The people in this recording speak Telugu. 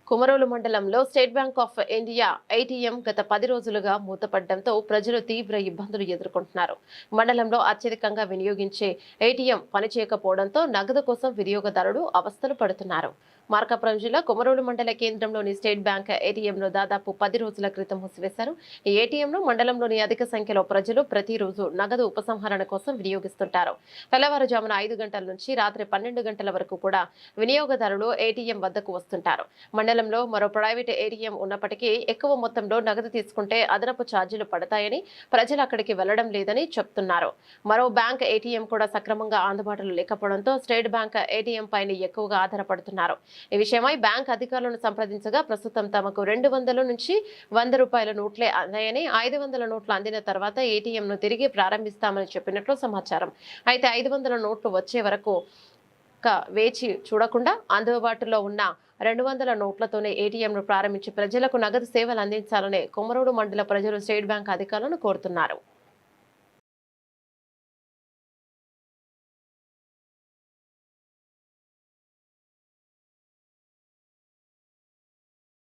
కుమరోలు మండలంలో state bank of India ATM గత 10 రోజులుగా మూతపడడంతో ప్రజలు తీవ్ర ఇబ్బందులు ఎదుర్కొంటున్నారు. మండలంలో అత్యధికంగా వినియోగించే ఏటీఎం పనిచేయకపోవడంతో నగదు కోసం వినియోగదారులు అవస్థలు పడుతున్నారు. మార్కాపురం జిల్లా కుమరోలు మండల కేంద్రంలోని స్టేట్ బ్యాంక్ ఏటీఎంను దాదాపు 10 రోజుల క్రితం మూసివేశారు. ఈ ఏటీఎంను మండలంలోని అధిక సంఖ్యలో ప్రజలు ప్రతిరోజు నగదు ఉపసంహరణ కోసం వినియోగిస్తుంటారు. తెల్లవారుజామున 5 గంటల నుంచి రాత్రి 12 గంటల వరకు కూడా వినియోగదారులు ఏటీఎం వద్దకు వస్తుంటారు. మండలంలో మరో ప్రైవేట్ ఏటీఎం ఉన్నప్పటికీ ఎక్కువ మొత్తంలో నగదు తీసుకుంటే అదనపు ఛార్జీలు పడతాయని ప్రజలు అక్కడికి వెళ్లడం లేదని చెప్తున్నారు. మరో బ్యాంక్ ఏటీఎం కూడా సక్రమంగా అందుబాటులో లేకపోవడంతో స్టేట్ బ్యాంక్ ఏటీఎం పైన ఎక్కువగా ఆధారపడుతున్నారు. ఈ విషయమై బ్యాంక్ అధికారులను సంప్రదించగా ప్రస్తుతం తమకు 200 నుంచి 100 రూపాయల నోట్లే అందాయని, 500 నోట్లు అందిన తర్వాత ఏటీఎంను తిరిగి ప్రారంభిస్తామని చెప్పినట్లు సమాచారం. అయితే 500 నోట్లు వచ్చే వరకు వేచి చూడకుండా అందుబాటులో ఉన్న 200 నోట్లతోనే ఏటీఎంను ప్రారంభించి ప్రజలకు నగదు సేవలు అందించాలని కుమరోడు మండల ప్రజలు స్టేట్ బ్యాంక్ అధికారులను కోరుతున్నారు.